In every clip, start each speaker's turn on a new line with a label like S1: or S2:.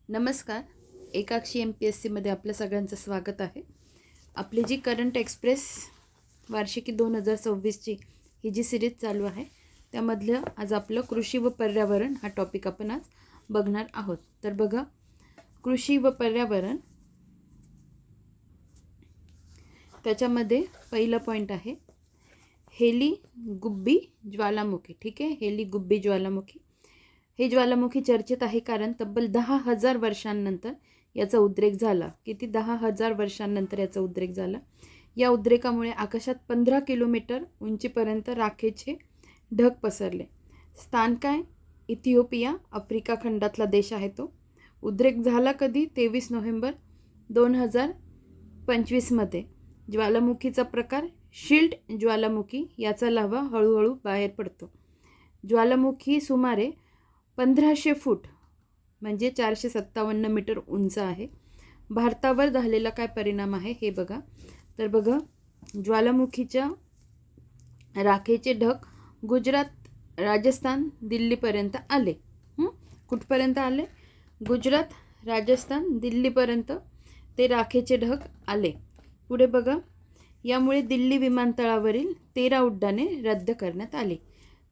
S1: नमस्कार. एकाक्षी MPSCमध्ये आपल्या सगळ्यांचं स्वागत आहे. आपली जी करंट एक्सप्रेस वार्षिकी 2026ची ही जी सिरीज चालू आहे त्यामधलं आज आपलं कृषी व पर्यावरण हा टॉपिक आपण आज बघणार आहोत. तर बघा, कृषी व पर्यावरण त्याच्यामध्ये पहिला पॉईंट आहे हेलीगुब्बी ज्वालामुखी. ठीक आहे, हेलीगुब्बी ज्वालामुखी हे ज्वालामुखी चर्चेत आहे कारण तब्बल 10,000 वर्षांनंतर याचा उद्रेक झाला. किती? 10,000 वर्षांनंतर याचा उद्रेक झाला. या उद्रेकामुळे आकाशात 15 किलोमीटर उंचीपर्यंत राखेचे ढग पसरले. स्थान काय? इथिओपिया, आफ्रिका खंडातला देश आहे तो. उद्रेक झाला कधी? 23 नोव्हेंबर 2025मध्ये. ज्वालामुखीचा प्रकार शिल्ड ज्वालामुखी. याचा लाव्हा हळूहळू बाहेर पडतो. ज्वालामुखी सुमारे 1500 फूट म्हणजे 457 मीटर उंच आहे. भारतावर झालेला काय परिणाम आहे हे बघा. तर बघा, ज्वालामुखीच्या राखेचे ढग गुजरात, राजस्थान, दिल्लीपर्यंत आले. कुठपर्यंत आले? गुजरात, राजस्थान, दिल्लीपर्यंत ते राखेचे ढग आले. पुढे बघा, यामुळे दिल्ली विमानतळावरील 13 उड्डाणे रद्द करण्यात आली.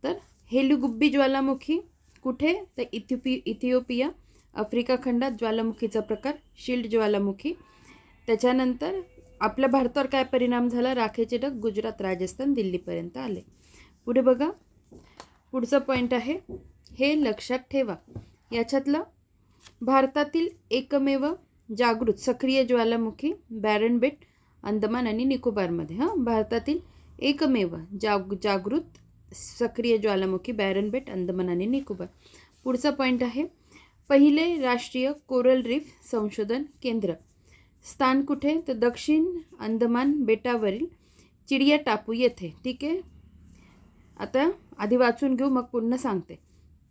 S1: तर हेलीगुब्बी ज्वालामुखी कुठे? तर इथिओपिया, आफ्रिका खंडात. ज्वालामुखीचा प्रकार शिल्ड ज्वालामुखी. त्याच्यानंतर आपल्या भारतावर काय परिणाम झाला? राखेचे ढग गुजरात, राजस्थान, दिल्लीपर्यंत आले. पुढे बघा, पुढचा पॉईंट आहे, हे लक्षात ठेवा. याच्यातलं भारतातील एकमेव जागृत सक्रिय ज्वालामुखी बॅरन बेट, अंदमान आणि निकोबारमध्ये. भारतातील एकमेव जागृत सक्रिय ज्वालामुखी बॅरन बेट, अंदमान आणि निकोबार. पुढचा पॉईंट आहे, पहिले राष्ट्रीय कोरल रीफ संशोधन केंद्र. स्थान कुठे? तर दक्षिण अंदमान बेटावरील चिडिया टापू येथे. ठीक आहे, आता आधी वाचून घेऊ मग पुन्हा सांगते.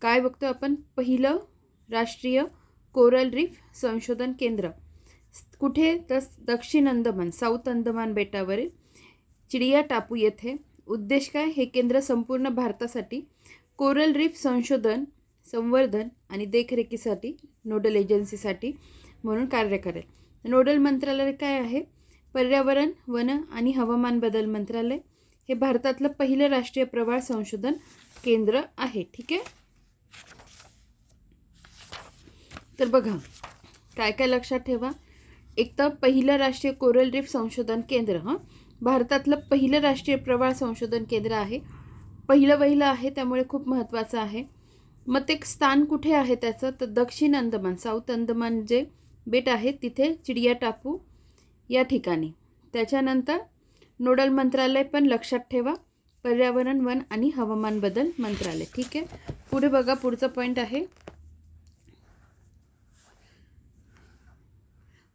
S1: काय बघतो आपण? पहिलं राष्ट्रीय कोरल रीफ संशोधन केंद्र कुठे? तर दक्षिण अंदमान, साऊथ अंदमान बेटावरील चिडिया टापू येथे. उद्देश काय? हे केंद्र संपूर्ण भारतासाठी कोरल रीफ संशोधन, संवर्धन आणि देखरेखीसाठी नोडल एजन्सीसाठी म्हणून कार्य करेल. नोडल मंत्रालय काय आहे? पर्यावरण, वन आणि हवामान बदल मंत्रालय. हे भारतातलं पहिलं राष्ट्रीय प्रवाळ संशोधन केंद्र आहे. ठीक आहे, तर बघा काय काय लक्षात ठेवा. एक तर पहिलं राष्ट्रीय कोरल रीफ संशोधन केंद्र भारतातलं पहिलं राष्ट्रीय प्रवाळ संशोधन केंद्र आहे. पहिलं आहे त्यामुळे खूप महत्त्वाचं आहे. मग ते स्थान कुठे आहे त्याचं? तर दक्षिण अंदमान, साऊथ अंदमान जे बेट आहे तिथे चिडिया टापू या ठिकाणी. त्याच्यानंतर नोडल मंत्रालय पण लक्षात ठेवा, पर्यावरण, वन आणि हवामान बदल मंत्रालय. ठीक आहे, पुढे बघा, पुढचा पॉईंट आहे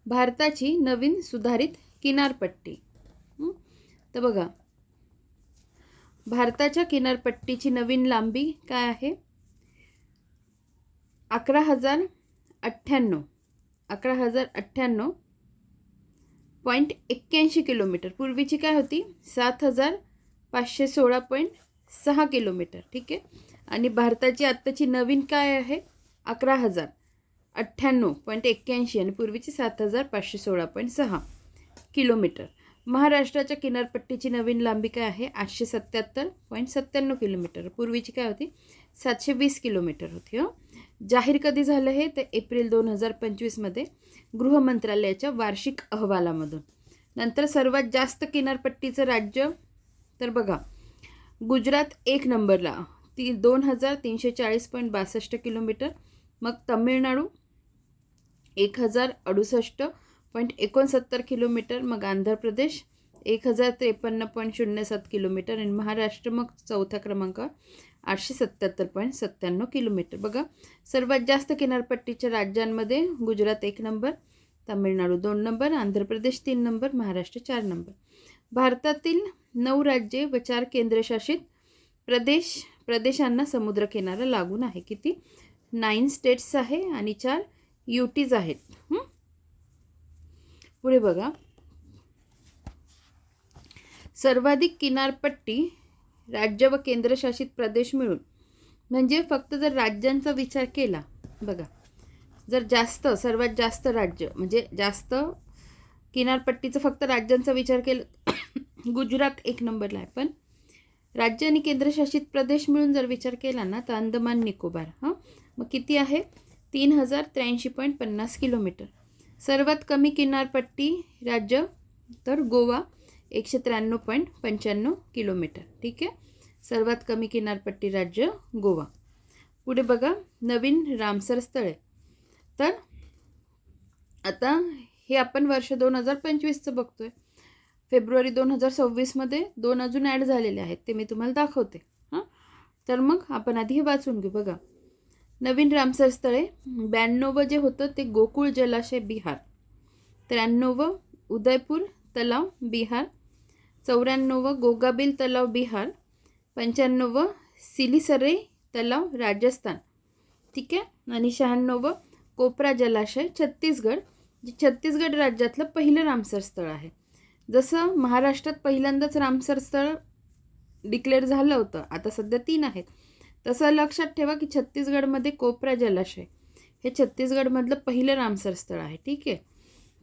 S1: भारताची नवीन सुधारित किनारपट्टी. तर बघा, भारताच्या किनारपट्टीची नवीन लांबी काय आहे? 11,098.81 किलोमीटर. पूर्वीची काय होती? 7,516.6 किलोमीटर. ठीक आहे, आणि भारताची आत्ताची नवीन काय आहे? 11,098.81 आणि पूर्वीची 7,516.6 किलोमीटर. महाराष्ट्राच्या किनारपट्टीची नवीन लांबी काय आहे? 877.97 किलोमीटर. पूर्वीची काय होती? 720 किलोमीटर होती. जाहीर कधी झालं हे? तर एप्रिल 2025मध्ये गृह मंत्रालयाच्या वार्षिक अहवालामधून. नंतर सर्वात जास्त किनारपट्टीचं राज्य, तर बघा, गुजरात 1 नंबरला 2,340.62 किलोमीटर. मग तमिळनाडू 1,068.69 किलोमीटर. मग आंध्र प्रदेश 1,053.07 किलोमीटर आणि महाराष्ट्र मग चौथ्या क्रमांकावर 877.97 किलोमीटर. बघा, सर्वात जास्त किनारपट्टीच्या राज्यांमध्ये Gujarat 1 number, Tamil Nadu 2 number, Andhra Pradesh 3 number, Maharashtra 4 number. भारतातील 9 राज्ये व 4 केंद्रशासित प्रदेशांना समुद्रकिनारा लागून आहे. किती? 9 स्टेट्स आहे आणि 4 UTs आहेत. पुढे बघा, सर्वाधिक किनारपट्टी राज्य व केंद्रशासित प्रदेश मिळून, म्हणजे फक्त जर राज्यांचा विचार केला, बघा जर सर्वात जास्त राज्य म्हणजे जास्त किनारपट्टीचं फक्त राज्यांचा विचार केला गुजरात 1 नंबरला आहे, पण राज्य आणि केंद्रशासित प्रदेश मिळून जर विचार केला ना तर अंदमान निकोबार. मग किती आहे? 3083.50 किलोमीटर. सर्वात कमी किनारपट्टी राज्य तर गोवा 193.95 किलोमीटर. ठीक आहे, सर्वात कमी किनारपट्टी राज्य गोवा. पुढे बघा नवीन रामसर स्थळे. तर आता हे आपण वर्ष 2025चं बघतोय. फेब्रुवारी 2026मध्ये 2 अजून ॲड झालेले आहेत, ते मी तुम्हाला दाखवते. तर मग आपण आधी हे वाचून घेऊ. बघा नवीन रामसर स्थळे. 92 जे होतं ते गोकुळ जलाशय बिहार. 93 उदयपूर तलाव बिहार. 94 गोगाबिल तलाव बिहार. 95 सिलिसरे तलाव राजस्थान. ठीक आहे, आणि 96 कोपरा जलाशय छत्तीसगड, जे छत्तीसगड राज्यातलं पहिलं रामसर स्थळ आहे. जसं महाराष्ट्रात पहिल्यांदाच रामसर स्थळ डिक्लेअर झालं होतं, आता सध्या 3 आहेत, तसं लक्षात ठेवा की छत्तीसगडमध्ये कोपरा जलाशय हे छत्तीसगडमधलं पहिलं रामसर स्थळ आहे. ठीक आहे,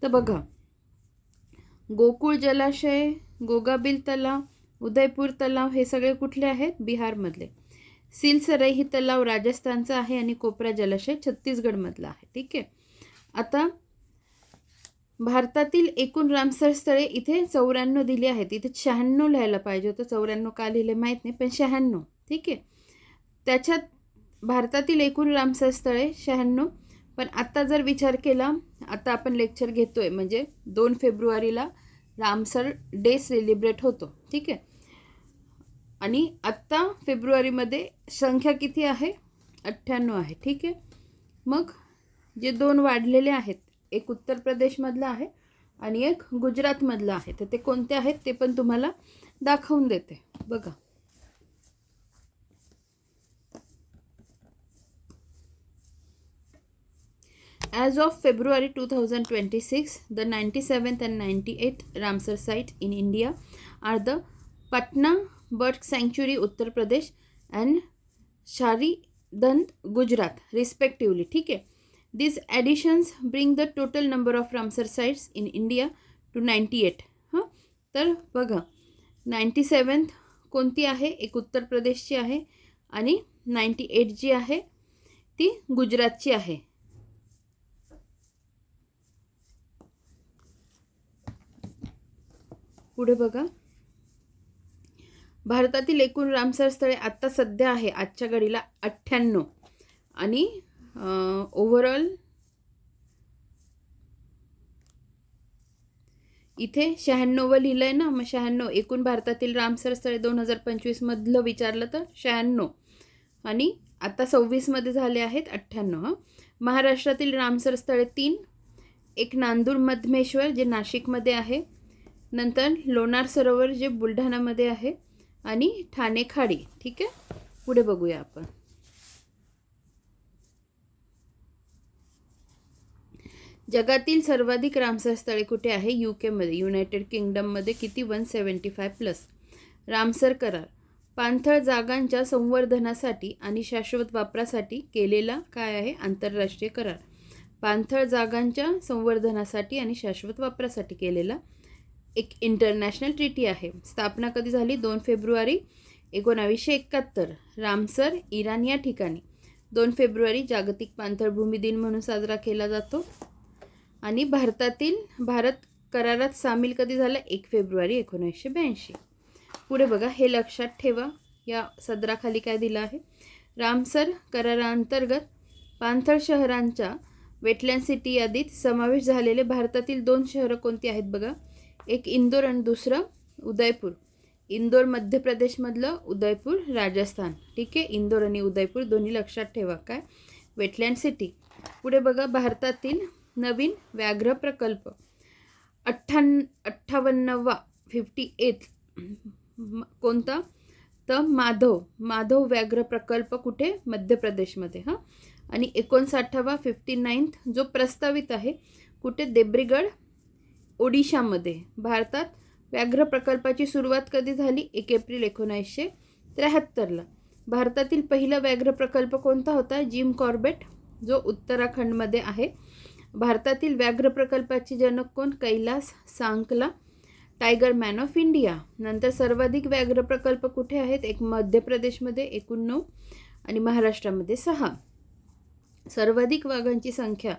S1: तर बघा गोकुळ जलाशय, गोगाबिल तलाव, उदयपूर तलाव हे सगळे कुठले आहेत? बिहारमधले. सिलसराई ही तलाव राजस्थानचा आहे आणि कोपरा जलाशय छत्तीसगडमधला आहे. ठीक आहे, आता भारतातील एकूण रामसर स्थळे इथे 94 दिली आहेत. इथे 96 लिहायला पाहिजे होतं, 94 का लिहिले माहीत नाही, पण 96. ठीक आहे, त्याच्यात भारतातील एकूण रामसर स्थळे 96. पण आता जर विचार केला, आता आपण लेक्चर घेतोय म्हणजे 2 फेब्रुवारीला रामसर डे सेलिब्रेट होतो. ठीक आहे, आणि आत्ता फेब्रुवारीमध्ये संख्या किती आहे? 98 आहे. ठीक आहे, मग जे 2 वाढलेले आहेत, एक उत्तर प्रदेशमधलं आहे आणि एक गुजरातमधलं आहे, तर ते कोणते आहेत ते पण तुम्हाला दाखवून देते. बघा As of February 2026, the 97th and 98th Ramsar site in India are the Patna Bird Sanctuary, Uttar Pradesh and Sharidand, Gujarat, respectively. ठीक आहे, these additions bring the total number of Ramsar sites in India to 98. तर बघा 97th कोणती आहे? एक उत्तर प्रदेशची आहे आणि 98 जी आहे ती गुजरातची आहे. पुढे बघा भारतातील एकूण रामसर स्थळे आत्ता सध्या आहे आजच्या घडीला 98 आणि ओव्हरऑल इथे 96 लिहिलं आहे ना, मग 96 एकूण भारतातील रामसर स्थळे 2025 मधलं विचारलं तर 96 आणि आता 26मध्ये झाले आहेत 98. महाराष्ट्रातील रामसर स्थळे 3, एक नांदूर मधमेश्वर जे नाशिकमध्ये आहे, नंतर लोणार सरोवर जे बुलढाणामध्ये आहे आणि ठाणे खाडी. ठीक आहे, पुढे बघूया आपण. जगातील सर्वाधिक रामसर स्थळे कुठे आहे? UK-मध्ये, युनायटेड किंगडममध्ये. किती? 175+. रामसर करार पाणथळ जागांच्या संवर्धनासाठी आणि शाश्वत वापरासाठी केलेला काय आहे? आंतरराष्ट्रीय करार. पाणथळ जागांच्या संवर्धनासाठी आणि शाश्वत वापरासाठी केलेला एक इंटरनॅशनल ट्रीटी आहे. स्थापना कधी झाली? 2 फेब्रुवारी 1971. रामसर इराण या ठिकाणी. 2 फेब्रुवारी जागतिक पाणथळभूमी दिन म्हणून साजरा केला जातो. आणि भारत करारात सामील कधी झाला? 1 फेब्रुवारी 1982. पुढे बघा, हे लक्षात ठेवा, या सदराखाली काय दिलं आहे? रामसर कराराअंतर्गत पाणथळ शहरांच्या वेटलँड सिटी यादीत समावेश झालेले भारतातील 2 शहरं कोणती आहेत? बघा, एक इंदोर आणि दुसरं उदयपूर. इंदोर मध्य प्रदेशमधलं, उदयपूर राजस्थान. ठीक आहे, इंदोर आणि उदयपूर दोन्ही लक्षात ठेवा. काय? Wetland city. पुढे बघा, भारतातील नवीन व्याघ्र प्रकल्प 58वा 58th कोणता? तर माधव व्याघ्र प्रकल्प कुठे? मध्य प्रदेशमध्ये. आणि 59वा 59th जो प्रस्तावित आहे कुठे? देब्रीगड ओडिशामध्ये. भारतात व्याघ्र प्रकल्पाची सुरुवात कधी झाली? 1 एप्रिल 1973ला. भारतातील पहिला व्याघ्र प्रकल्प कोणता होता? जिम कॉर्बेट जो उत्तराखंडमध्ये आहे. भारतातील व्याघ्र प्रकल्पाचे जनक कोण? Kailash Sankhala, tiger man of India. नंतर सर्वाधिक व्याघ्र प्रकल्प कुठे आहेत? एक मध्य प्रदेशमध्ये 89 आणि महाराष्ट्रामध्ये 6. सर्वाधिक वाघांची संख्या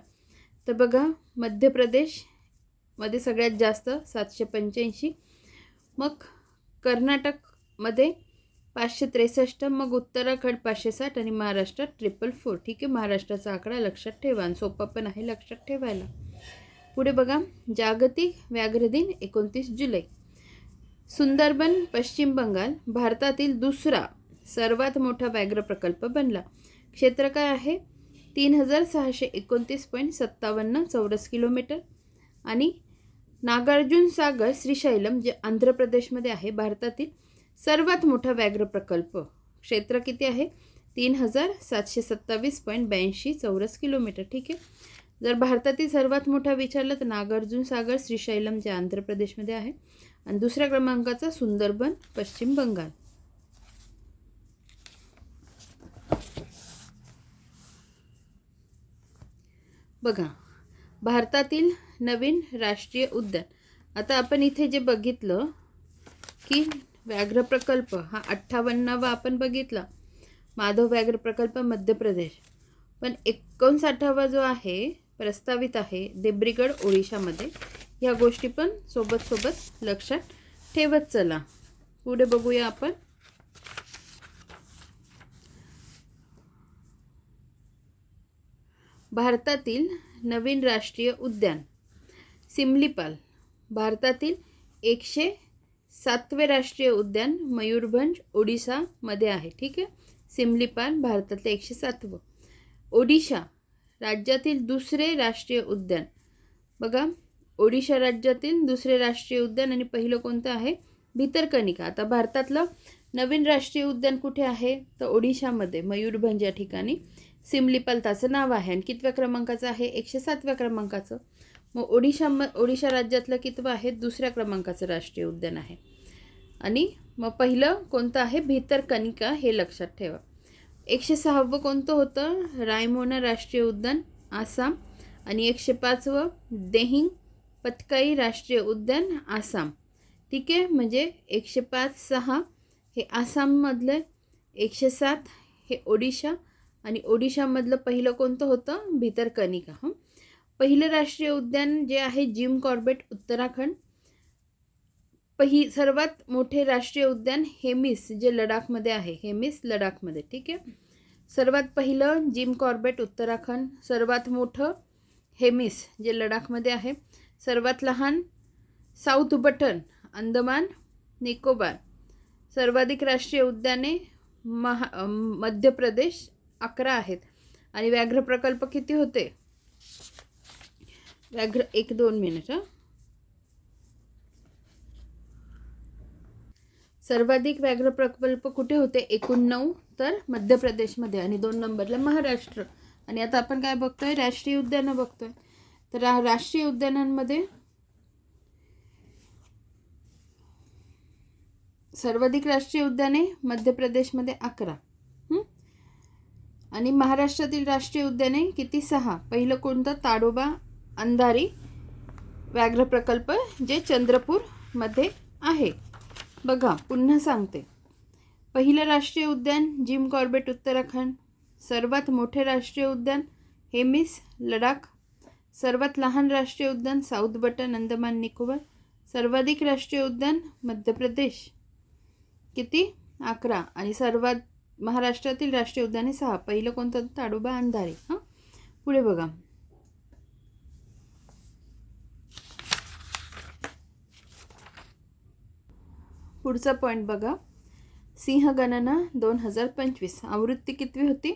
S1: तर बघा मध्य प्रदेशमध्ये सगळ्यात जास्त 785, मग कर्नाटकमध्ये 563, मग उत्तराखंड 560 आणि महाराष्ट्रात 444. ठीक आहे, महाराष्ट्राचा आकडा लक्षात ठेवा आणि सोपा पण आहे लक्षात ठेवायला. पुढे बघा जागतिक व्याघ्र दिन 29 जुलै. सुंदरबन पश्चिम बंगाल भारतातील दुसरा सर्वात मोठा व्याघ्र प्रकल्प बनला. क्षेत्र काय आहे? 3629.57 चौरस किलोमीटर. आणि नागार्जुन सागर श्रीशैलम जे आंध्र प्रदेशमध्ये आहे भारतातील सर्वात मोठा व्याघ्र प्रकल्प. क्षेत्र किती आहे? 3727.82 चौरस किलोमीटर. ठीक आहे, जर भारतातील सर्वात मोठा विचारलं तर नागार्जुन सागर श्रीशैलम जे आंध्र प्रदेशमध्ये आहे आणि दुसऱ्या क्रमांकाचा सुंदरबन पश्चिम बंगाल. बघा भारतातील नवीन राष्ट्रीय उद्यान. आता आपण इथे जे बघितलं की व्याघ्र प्रकल्प हा 58वा आपण बघितला, माधव व्याघ्र प्रकल्प मध्य प्रदेश. पण 59वा जो आहे प्रस्तावित आहे देब्रीगड ओडिशामध्ये. ह्या गोष्टी पण सोबत लक्षात ठेवत चला. पुढे बघूया आपण. भारतातील नवीन राष्ट्रीय उद्यान सिमलीपाल. भारतातील 107वे राष्ट्रीय उद्यान मयूरभंज ओडिसामध्ये आहे. ठीक आहे, सिमलीपाल भारतातले 107वं. ओडिशा राज्यातील दुसरे राष्ट्रीय उद्यान. बघा ओडिशा राज्यातील दुसरे राष्ट्रीय उद्यान आणि पहिलं कोणतं आहे? भितरकनिका. आता भारतातलं नवीन राष्ट्रीय उद्यान कुठे आहे? तर ओडिशामध्ये मयूरभंज या ठिकाणी. सिमलीपाल त्याचं नाव आहे आणि कितव्या क्रमांकाचं आहे? 107व्या क्रमांकाचं. मग ओडिशा राज्यातलं कितवं आहे? दुसऱ्या क्रमांकाचं राष्ट्रीय उद्यान आहे. आणि मग पहिलं कोणतं आहे? भितरकनिका, हे लक्षात ठेवा. 106वं कोणतं होतं? रायमोना राष्ट्रीय उद्यान आसाम. आणि 105वं देहिंग पतकाई राष्ट्रीय उद्यान आसाम. ठीक आहे, म्हणजे 105-6 हे आसाममधलं, 107 हे ओडिशा आणि ओडिशामधलं पहिलं कोणतं होतं? भितरकनिका. पहिलं राष्ट्रीय उद्यान जे आहे जिम कॉर्बेट उत्तराखंड. सर्वात मोठे राष्ट्रीय उद्यान हेमिस जे लडाखमध्ये आहे, हेमिस लडाखमध्ये. ठीक आहे, सर्वात पहिलं जिम कॉर्बेट उत्तराखंड, सर्वात मोठं हेमिस जे लडाखमध्ये आहे, सर्वात लहान साऊथ बटन अंदमान निकोबार. सर्वाधिक राष्ट्रीय उद्याने मध्य प्रदेश 11 आहेत. आणि व्याघ्र प्रकल्प किती होते? 1-2 मिनिट. सर्वाधिक व्याघ्र प्रकल्प कुठे होते? 9 तर मध्य प्रदेशमध्ये आणि 2 नंबरला महाराष्ट्र. आणि आता आपण काय बघतोय? राष्ट्रीय उद्यानं बघतोय. तर राष्ट्रीय उद्यानांमध्ये सर्वाधिक राष्ट्रीय उद्याने मध्य प्रदेशमध्ये 11 आणि महाराष्ट्रातील राष्ट्रीय उद्याने किती? 6. पहिलं कोणतं? ताडोबा अंधारी व्याघ्र प्रकल्प जे चंद्रपूरमध्ये आहे. बघा पुन्हा सांगते. पहिलं राष्ट्रीय उद्यान जिम कॉर्बेट उत्तराखंड. सर्वात मोठे राष्ट्रीय उद्यान हेमिस लडाख. सर्वात लहान राष्ट्रीय उद्यान साऊथ बटन अंदमान निकोबार. सर्वाधिक राष्ट्रीय उद्यान मध्य प्रदेश किती? 11 आणि सर्वात महाराष्ट्रातील राष्ट्रीय उद्याने 6. पहिलं कोणतं? ताडोबा अंधारी. पुढे बघा. पुढचा पॉईंट बघा. सिंह गणना 2025 आवृत्ती कितवी होती?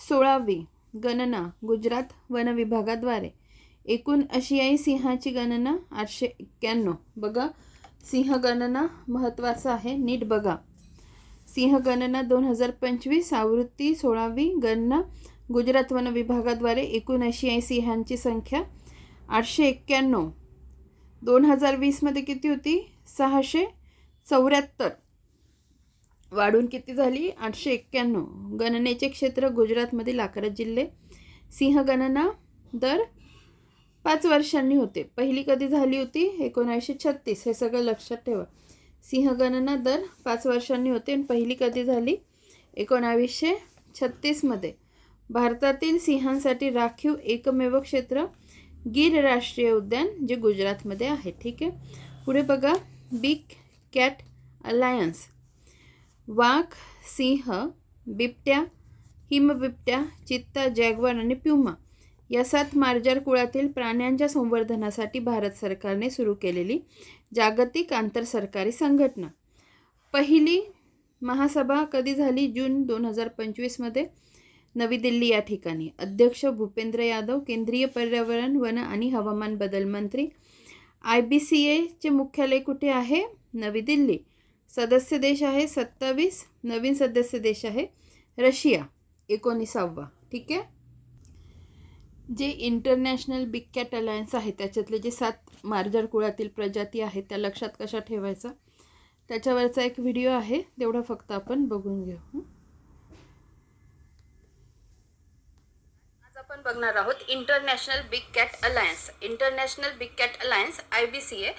S1: 16वी. गणना गुजरात वन विभागाद्वारे. एकूण आशियाई सिंहाची गणना 891. बघा सिंह गणना महत्त्वाचं आहे, नीट बघा. सिंह गणना 2025 आवृत्ती 16वी. गणना गुजरात वन विभागाद्वारे. एकूण आशियाई सिंहांची संख्या 891. 2020मध्ये किती होती? 674. वाढून किती झाली? 891. गणनेचे क्षेत्र गुजरातमधील 11 जिल्हे, सिंहगणना दर 5 वर्षांनी होते. पहिली कधी झाली होती? 1936. हे सगळं लक्षात ठेवा. सिंहगणना दर 5 वर्षांनी होते आणि पहिली कधी झाली? 1936मध्ये. भारतातील सिंहांसाठी राखीव एकमेव क्षेत्र गीर राष्ट्रीय उद्यान, जे गुजरातमध्ये आहे. ठीक आहे. पुढे बघा, बिग कॅट अलायन्स. वाघ, सिंह, बिबट्या, हिमबिबट्या, चित्ता, जॅग्वार आणि प्युमा या 7 मार्जार कुळातील प्राण्यांच्या संवर्धनासाठी भारत सरकारने सुरू केलेली जागतिक आंतरसरकारी संघटना. पहिली महासभा कधी झाली? जून 2025मध्ये, नवी दिल्ली या ठिकाणी. अध्यक्ष भूपेंद्र यादव, केंद्रीय पर्यावरण, वन आणि हवामान बदल मंत्री. IBCAचे मुख्यालय कुठे आहे? नवी दिल्ली. सदस्य देश आहे 27. नवीन सदस्य देश आहे रशिया, 19वा. ठीक आहे. जे इंटरनॅशनल बिग कॅट अलायन्स आहे त्याच्यातले जे 7 मार्जार कुळातील प्रजाती आहेत त्या लक्षात कशा ठेवायचा त्याच्यावरचा एक व्हिडिओ आहे, तेवढा फक्त आपण बघून घेऊ. आज आपण बघणार आहोत international big cat alliance. International big cat alliance IBCA,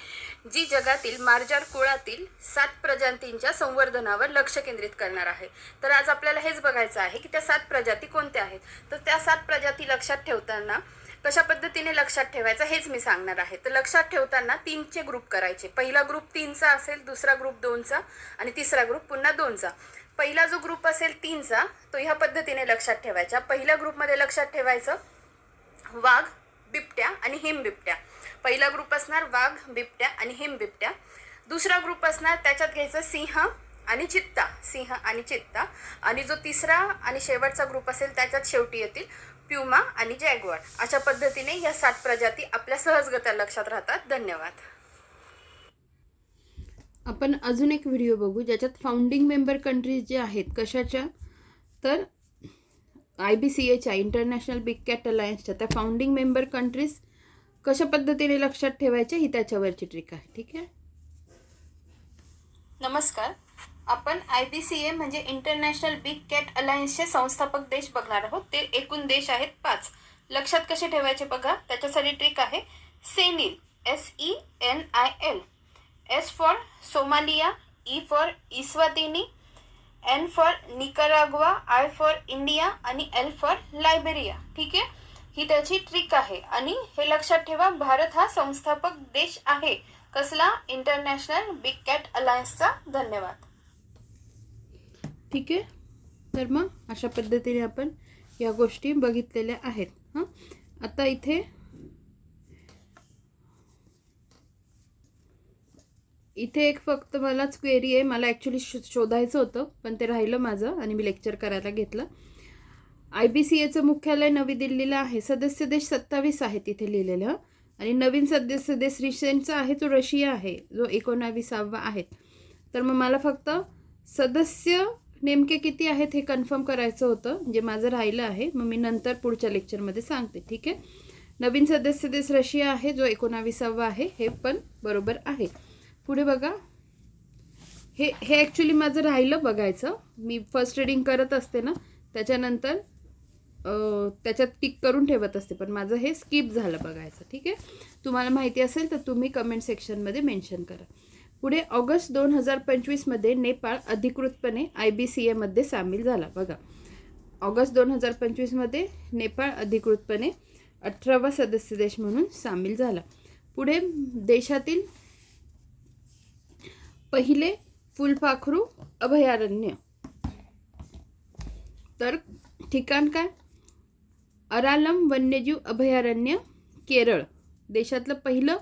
S1: जी जगातील मार्जार कुळातील 7 प्रजातींच्या संवर्धनावर लक्ष केंद्रित करणार आहे. तर आज आपल्याला हेच बघायचं आहे की त्या 7 प्रजाती कोणत्या आहेत. तर त्या 7 प्रजाती लक्षात ठेवताना कशा पद्धतीने लक्षात ठेवायचं हेच मी सांगणार आहे. तर लक्षात ठेवताना 3चे ग्रुप करायचे. पहिला ग्रुप 3चा असेल, दुसरा ग्रुप 2चा आणि तिसरा ग्रुप पुन्हा 2चा. पहिला जो ग्रुप असेल 3चा तो ह्या पद्धतीने लक्षात ठेवायचा. पहिल्या ग्रुपमध्ये लक्षात ठेवायचं वाघ, बिबट्या आणि हिमबिबट्या. पहिला ग्रुप असणार वाघ, बिबट्या आणि हिमबिबट्या. दुसरा ग्रुप असणार, त्याच्यात घ्यायचं सिंह आणि चित्ता. सिंह आणि चित्ता. आणि जो तिसरा आणि शेवटचा ग्रुप असेल त्याच्यात शेवटी येतील प्युमा आणि जॅग्वार. अशा पद्धतीने या 7 प्रजाती आपल्या सहजगत्या लक्षात राहतात. धन्यवाद. आपण अजून एक व्हिडिओ बघू ज्याच्यात फाउंडिंग मेंबर कंट्रीज जे आहेत कशाच्या, तर IBCAच्या इंटरनॅशनल बिग कॅट अलायन्सच्या त्या फाउंडिंग मेंबर कंट्रीज कशा पद्धतीने लक्षात ठेवायच्या ही त्याच्यावरची ट्रिक आहे. ठीक आहे. नमस्कार. आपण IBCA म्हणजे इंटरनॅशनल बिग कॅट अलायन्सचे संस्थापक देश बघणार आहोत. ते एकूण देश आहेत 5. लक्षात कसे ठेवायचे बघा, त्याच्यासाठी ट्रिक आहे. SENIL, SENIL. S for Somalia, E for Eswatini, N for Nicaragua, I for India आणि L फॉर लायबेरिया. ठीक आहे. ही त्याची ट्रिक आहे. आणि हे लक्षात ठेवा, भारत हा संस्थापक देश आहे. कसला? इंटरनॅशनल बिग कॅट अलायन्सचा. धन्यवाद. ठीक आहे. तर मग अशा पद्धतीने आपण या गोष्टी बघितलेल्या आहेत. हां, आता इथे एक फक्त मलाच क्वेरी आहे. मला ॲक्च्युली शोधायचं होतं पण ते राहिलं माझं आणि मी लेक्चर करायला घेतलं. IBCAचं मुख्यालय नवी दिल्लीला आहे. सदस्य देश 27 आहेत तिथे लिहिलेलं. आणि नवीन सदस्य देश रिसेंटचा आहे जो रशिया आहे, जो 19वा आहे. तर मग मला फक्त सदस्य नेमके किती आहेत हे कन्फर्म करायचं होतं, जे माझं राहिलं आहे. मग मी नंतर पुढच्या लेक्चरमध्ये सांगते. ठीक आहे. नवीन सदस्य देश रशिया आहे जो 19वा आहे, हे पण बरोबर आहे. पुढे बघा, हे ॲक्च्युली माझं राहिलं बघायचं. मी फर्स्ट रीडिंग करत असते ना, त्याच्यानंतर त्याच्यात टिक करून ठेवत असते, पण माझं हे स्किप झालं बघायचं. ठीक आहे. तुम्हाला माहिती असेल तर तुम्ही कमेंट सेक्शनमध्ये मेन्शन करा. पुढे ऑगस्ट 2025मध्ये नेपाळ अधिकृतपणे IBCAमध्ये सामील झाला. बघा, ऑगस्ट 2025मध्ये नेपाळ अधिकृतपणे 18वा सदस्य देश म्हणून सामील झाला. पुढे देशातील पहिले फुलपाखरू अभयारण्य. तर ठिकाण काय? अरालम वन्यजीव अभयारण्य, केरळ. देशातलं पहिलं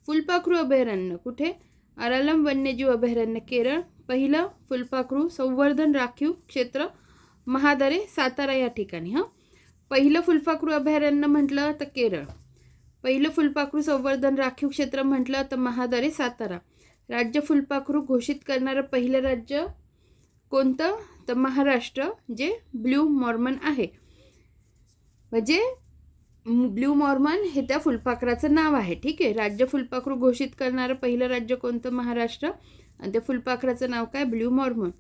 S1: फुलपाखरू अभयारण्य कुठे? अरालम वन्यजीव अभयारण्य, केरळ. पहिलं फुलपाखरू संवर्धन राखीव क्षेत्र महादरे, सातारा या ठिकाणी. हां, पहिलं फुलपाखरू अभयारण्य म्हटलं तर केरळ. पहिलं फुलपाखरू संवर्धन राखीव क्षेत्र म्हटलं तर महादरे, सातारा. राज्य फुलपाखरू घोषित करणारं पहिलं राज्य कोणतं? तर महाराष्ट्र, जे ब्ल्यू मॉर्मन आहे. म्हणजे ब्ल्यू मॉर्मन हे त्या फुलपाखराचं नाव आहे. ठीक आहे. राज्य फुलपाखरू घोषित करणारं पहिलं राज्य कोणतं? महाराष्ट्र. आणि त्या फुलपाखराचं नाव काय? Blue Mormon.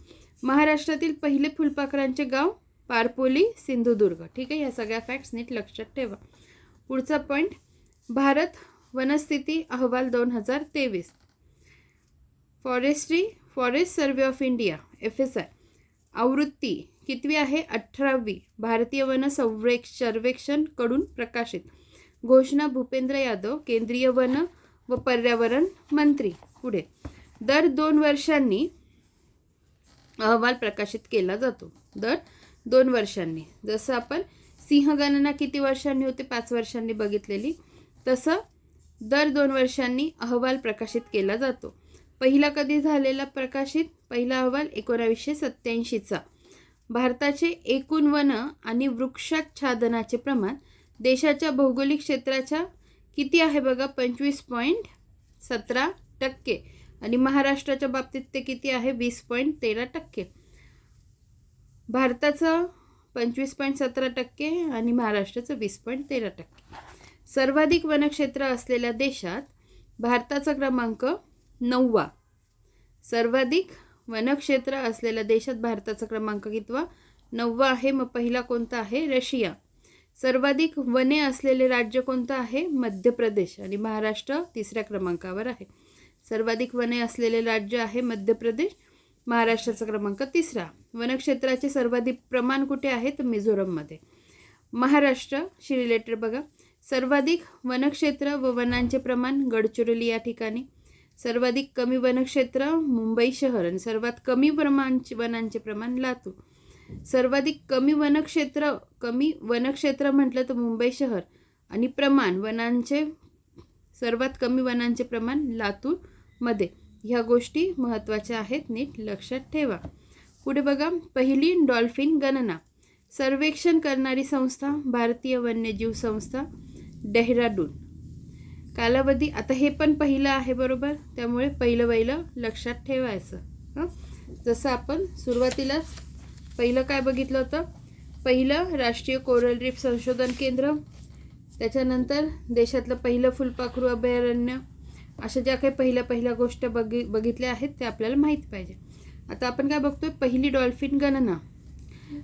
S1: महाराष्ट्रातील पहिले फुलपाखरांचे गाव पारपोली सिंधुदुर्ग. ठीक आहे, या सगळ्या फॅक्ट्स नीट लक्षात ठेवा. पुढचा पॉईंट, भारत वनस्थिती अहवाल 2023. Forest survey of India FSI आवृत्ती कितवी आहे? 18वी. भारतीय वन सर्वेक्षण कडून प्रकाशित. घोषणा भूपेंद्र यादव, केंद्रीय वन व पर्यावरण मंत्री. पुढे, दर 2 वर्षांनी अहवाल प्रकाशित केला जातो. दर 2 वर्षांनी. जसं आपण सिंहगणना किती वर्षांनी होते? 5 वर्षांनी बघितलेली. तसं दर 2 वर्षांनी अहवाल प्रकाशित केला जातो. पहिला कधी झालेला प्रकाशित? पहिला अहवाल 1987चा. भारताचे एकूण वन आणि वृक्षाच्छादनाचे प्रमाण देशाच्या भौगोलिक क्षेत्राच्या किती आहे बघा? 25.17%. आणि महाराष्ट्राच्या बाबतीत ते किती आहे? 20.13%. भारताचं 25.17% आणि महाराष्ट्राचं 20.13%. सर्वाधिक वनक्षेत्र असलेल्या देशात भारताचा क्रमांक 9वा. सर्वाधिक वनक्षेत्र असलेल्या देशात भारताचा क्रमांक कितवा? 9वा आहे. मग पहिला कोणता आहे? रशिया. सर्वाधिक वने असलेले राज्य कोणतं आहे? मध्य प्रदेश. आणि महाराष्ट्र 3ऱ्या क्रमांकावर आहे. सर्वाधिक वने असलेले राज्य आहे मध्य प्रदेश. महाराष्ट्राचा क्रमांक 3रा. वनक्षेत्राचे सर्वाधिक प्रमाण कुठे आहे? तर मिझोरममध्ये. महाराष्ट्रशी रिलेटेड बघा, सर्वाधिक वनक्षेत्र व वनांचे प्रमाण गडचिरोली या ठिकाणी. सर्वाधिक कमी वनक्षेत्र मुंबई शहर आणि सर्वात कमी वनांचे प्रमाण लातूर. सर्वाधिक कमी वनक्षेत्र म्हटलं तर मुंबई शहर आणि सर्वात कमी वनांचे प्रमाण लातूरमध्ये. ह्या गोष्टी महत्त्वाच्या आहेत, नीट लक्षात ठेवा. पुढे बघा, पहिली डॉल्फिन गणना. सर्वेक्षण करणारी संस्था भारतीय वन्यजीव संस्था, डेहराडून. कालावधी, आता हे पण पहिलं आहे बरोबर, त्यामुळे पहिलं लक्षात ठेवायचं. जसं आपण सुरुवातीलाच पहिलं काय बघितलं होतं? पहिलं राष्ट्रीय कोरल रीफ संशोधन केंद्र, त्याच्यानंतर देशातलं पहिलं फुलपाखरू अभयारण्य. अशा ज्या काही पहिल्या गोष्टी बघितल्या आहेत त्या आपल्याला माहीत पाहिजे. आता आपण काय बघतोय? पहिली डॉल्फिन गणना.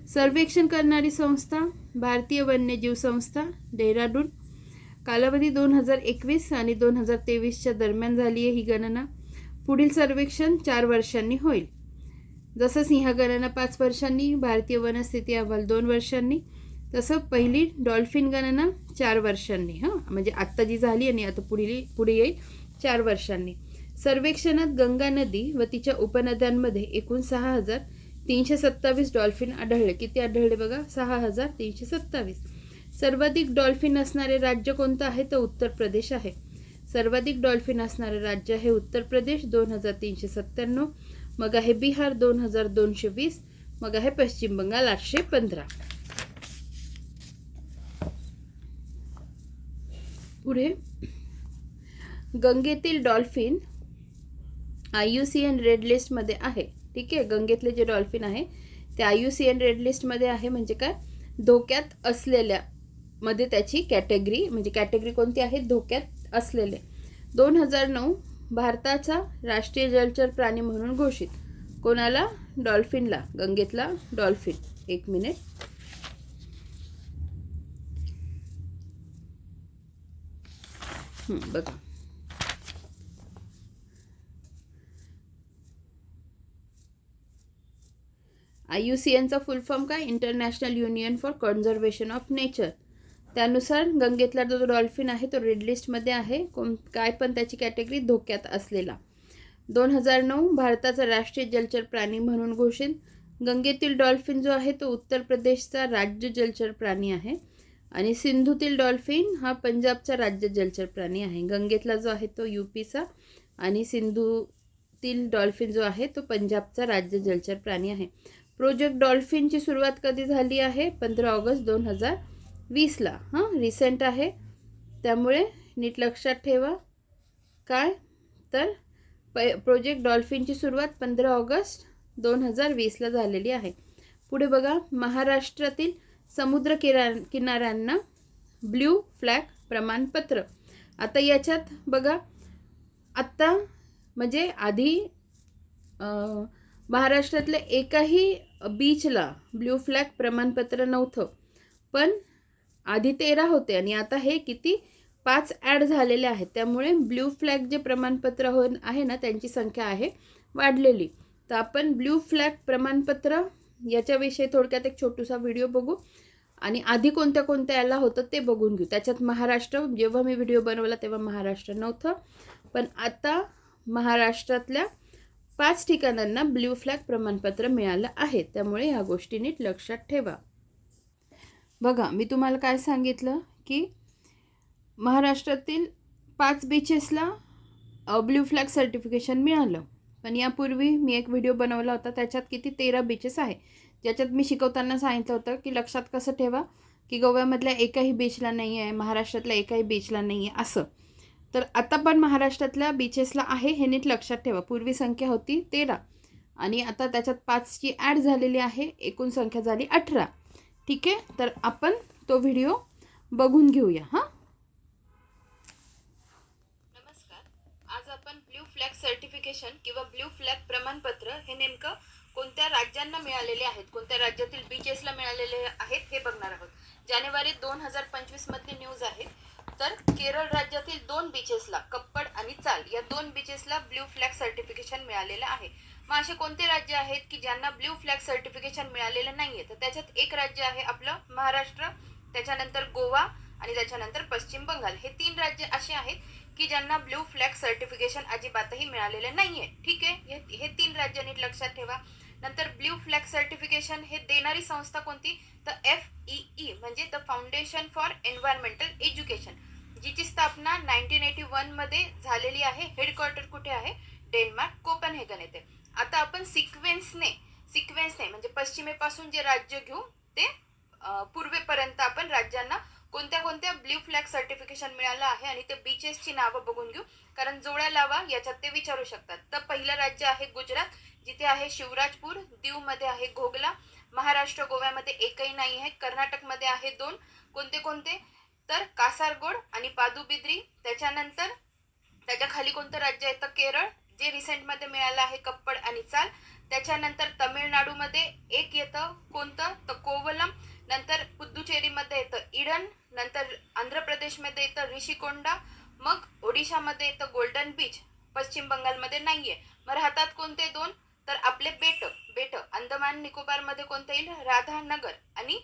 S1: सर्वेक्षण करणारी संस्था भारतीय वन्यजीव संस्था, डेहराडून. कालावधी 2021 आणि 2023च्या दरम्यान झाली आहे ही गणना. पुढील सर्वेक्षण 4 वर्षांनी होईल. जसं सिंहगणना 5 वर्षांनी, भारतीय वनस्थिती अहवाल 2 वर्षांनी, तसं पहिली डॉल्फिन गणना 4 वर्षांनी. म्हणजे आत्ता जी झाली आणि आता पुढे येईल 4 वर्षांनी. सर्वेक्षणात गंगा नदी व तिच्या उपनद्यांमध्ये एकूण 6,327 डॉल्फिन आढळले. किती आढळले बघा? 6,327. सर्वाधिक डॉल्फिन असणारे राज्य कोणतं आहे? तर उत्तर प्रदेश आहे. सर्वाधिक डॉल्फिन असणारे राज्य आहे उत्तर प्रदेश, 2,397. मग आहे बिहार 2,220. मग आहे पश्चिम बंगाल 815. पुढे, गंगेतील डॉल्फिन IUCN रेड लिस्टमध्ये आहे. ठीक आहे, गंगेतले जे डॉल्फिन आहे ते IUCN रेड लिस्टमध्ये आहे. म्हणजे काय? धोक्यात असलेल्या मध्ये त्याची कॅटेगरी कोणती आहे? धोक्यात असलेले. 2009 भारताचा राष्ट्रीय जलचर प्राणी म्हणून घोषित. कोणाला? डॉल्फिनला, गंगेतला डॉल्फिन. 1 मिनिट. बघा, IUCNचा फुल फॉर्म काय? International union for conservation of nature. त्यानुसार गंगेतला जो डॉल्फिन आहे तो रेड लिस्टमध्ये आहे. काय पण त्याची कॅटेगरी धोक्यात असलेला. 2009 भारताचा राष्ट्रीय जलचर प्राणी म्हणून घोषित. गंगेतील डॉल्फिन जो आहे तो उत्तर प्रदेशचा राज्य जलचर प्राणी आहे आणि सिंधूतील डॉल्फिन हा पंजाबचा राज्य जलचर प्राणी आहे. गंगेतला जो आहे तो UPचा आणि सिंधूतील डॉल्फिन जो आहे तो पंजाबचा राज्य जलचर प्राणी आहे. प्रोजेक्ट डॉल्फिनची सुरुवात कधी झाली आहे? 15 ऑगस्ट 2020ला. रिसेंट आहे, त्यामुळे नीट लक्षात ठेवा. काय तर प्रोजेक्ट डॉल्फिनची सुरुवात 15 ऑगस्ट 2020ला झालेली आहे. पुढे बघा, महाराष्ट्रातील समुद्र किनाऱ्यांना ब्ल्यू फ्लॅग प्रमाणपत्र. आता याच्यात बघा, आत्ता म्हणजे आधी महाराष्ट्रातल्या एकाही बीचला ब्ल्यू फ्लॅग प्रमाणपत्र नव्हतं, पण आधी 13 होते आणि आता हे किती 5 ॲड झालेले आहेत. त्यामुळे ब्ल्यू फ्लॅग जे प्रमाणपत्र आहे ना, त्यांची संख्या आहे वाढलेली. तर आपण ब्ल्यू फ्लॅग प्रमाणपत्र याच्याविषयी थोडक्यात एक छोटूसा व्हिडिओ बघू आणि आधी कोणत्या कोणत्या याला होतं ते बघून घेऊ. त्याच्यात महाराष्ट्र, जेव्हा मी व्हिडिओ बनवला तेव्हा महाराष्ट्र नव्हतं, पण आता महाराष्ट्रातल्या 5 ठिकाणांना ब्ल्यू फ्लॅग प्रमाणपत्र मिळालं आहे. त्यामुळे ह्या गोष्टी नीट लक्षात ठेवा. बघा, मी तुम्हाला काय सांगितलं की महाराष्ट्रातील 5 बीचेसला ब्ल्यू फ्लॅग सर्टिफिकेशन मिळालं. पण यापूर्वी मी एक व्हिडिओ बनवला होता, त्याच्यात किती 13 बीचेस आहे, ज्याच्यात मी शिकवताना सांगितलं होतं की लक्षात कसं ठेवा की गोव्यामधल्या एकाही बीचला नाही आहे, महाराष्ट्रातल्या एकाही बीचला नाही आहे असं. तर आता पण महाराष्ट्रातल्या बीचेसला आहे, हे नीट लक्षात ठेवा. पूर्वी संख्या होती 13 आणि आता त्याच्यात 5ची ॲड झालेली आहे, एकूण संख्या झाली 18. ठीक आहे, तर आपण तो व्हिडिओ बघून घेऊया. हां, नमस्कार. आज आपण ब्ल्यू फ्लॅग सर्टिफिकेशन किंवा ब्ल्यू फ्लॅग प्रमाणपत्र हे नेमकं कोणत्या राज्यांना मिळालेले आहेत, कोणत्या राज्यातील बीचेसला मिळालेले आहेत हे बघणार आहोत. जानेवारी 2025 मधली न्यूज आहे. तर केरळ राज्यातील 2 बीचेसला, कप्पड आणि चाल, या 2 बीचेसला ब्ल्यू फ्लॅग सर्टिफिकेशन मिळालेलं आहे. मग असे कोणते राज्य आहेत की ज्यांना ब्ल्यू फ्लॅग सर्टिफिकेशन मिळालेलं नाहीये? तर त्याच्यात एक राज्य आहे आपलं महाराष्ट्र, त्याच्यानंतर गोवा आणि त्याच्यानंतर पश्चिम बंगाल. हे 3 राज्य असे आहेत की ज्यांना ब्ल्यू फ्लॅग सर्टिफिकेशन अजिबातही मिळालेलं नाहीये. ठीक आहे, हे 3 राज्य नीट लक्षात ठेवा. नंतर ब्ल्यू फ्लॅग सर्टिफिकेशन हे देणारी संस्था कोणती? तर FEE म्हणजे the foundation for environmental education, जिची स्थापना 1981 मध्ये झालेली आहे. हेडक्वार्टर कुठे आहे? डेन्मार्क, कोपनहेगन येथे. आता आपण सिक्वेन्सने म्हणजे पश्चिमेपासून जे राज्य घेऊ ते पूर्वेपर्यंत आपण राज्यांना कोणत्या कोणत्या ब्ल्यू फ्लॅग सर्टिफिकेशन मिळालं आहे आणि ते बीचेसची नावं बघून घेऊ, कारण जोड्या लावा याच्यात ते विचारू शकतात. तर पहिलं राज्य आहे गुजरात, जिथे आहे शिवराजपूर. दीवमध्ये आहे घोगला. महाराष्ट्र गोव्यामध्ये एकही नाही आहे. कर्नाटकमध्ये आहे 2. कोणते कोणते? तर कासारगोड आणि पादुबिद्री. त्याच्यानंतर त्याच्या खाली कोणतं राज्य येतं? केरळ, जे रिसेंटमध्ये मिळालं आहे कप्पड आणि चाल. त्याच्यानंतर तमिळनाडूमध्ये एक येतं, कोणतं? तर कोवलम. नंतर पुद्दुचेरीमध्ये येतं इडन. नंतर आंध्र प्रदेशमध्ये येतं ऋषिकोंडा. मग ओडिशामध्ये येतं गोल्डन बीच. पश्चिम बंगालमध्ये नाहीये. मग राहतात कोणते 2? तर आपले बेट. अंदमान निकोबारमध्ये कोणतं येईल? राधानगर. आणि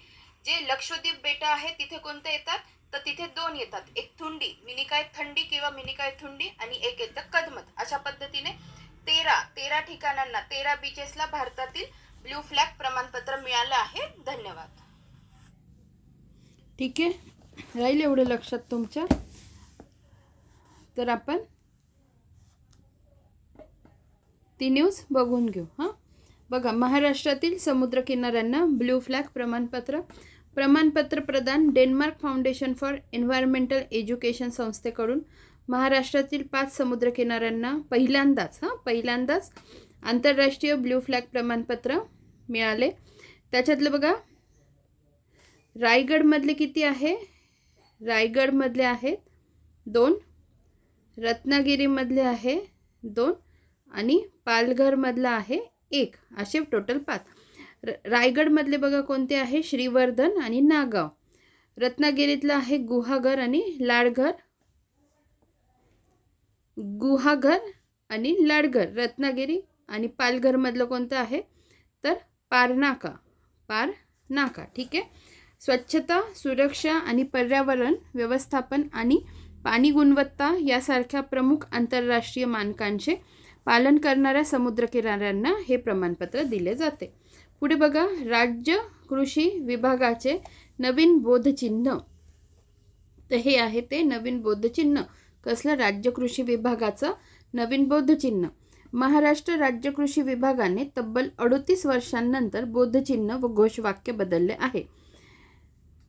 S1: जे लक्षद्वीप बेट आहे तिथे कोणते येतात? तर तिथे 2 येतात, एक थुंडी, मिनिकाय थंडी किंवा मिनिकाय थुंडी, आणि एक येतं कदमत. अशा पद्धतीने 13 ठिकाणांना, 13 बीचेसला भारतातील ब्ल्यू फ्लॅग प्रमाणपत्र मिळालं आहे. धन्यवाद. ठीक आहे, राहील एवढं लक्षात तुमच्या. तर आपण ती न्यूज बघून घेऊ. हां, बघा, महाराष्ट्रातील समुद्रकिनाऱ्यांना ब्ल्यू फ्लॅग प्रमाणपत्र प्रदान Denmark foundation for environmental education संस्थेकडून महाराष्ट्रातील 5 समुद्रकिनाऱ्यांना पहिल्यांदाच आंतरराष्ट्रीय ब्ल्यू फ्लॅग प्रमाणपत्र मिळाले. त्याच्यातलं बघा, रायगडमधले किती आहे? रायगडमधले आहेत 2, रत्नागिरीमधले आहे 2 आणि पालघरमधला आहे 1, असे टोटल 5. रायगडमधले बघा कोणते आहे? श्रीवर्धन आणि नागाव. रत्नागिरीतलं आहे गुहागर आणि लाडघर. रत्नागिरी. आणि पालघरमधलं कोणतं आहे? तर पारनाका. ठीक आहे. स्वच्छता, सुरक्षा आणि पर्यावरण व्यवस्थापन आणि पाणी गुणवत्ता यासारख्या प्रमुख आंतरराष्ट्रीय मानकांचे पालन करणाऱ्या समुद्रकिनाऱ्यांना हे प्रमाणपत्र दिले जाते. पुढे बघा, राज्य कृषी विभागाचे नवीन बोधचिन्ह. तर हे आहे ते नवीन बोधचिन्ह. कसलं? राज्य कृषी विभागाचं नवीन बोधचिन्ह. महाराष्ट्र राज्य कृषी विभागाने तब्बल 38 वर्षांनंतर बोधचिन्ह व घोषवाक्य बदलले आहे.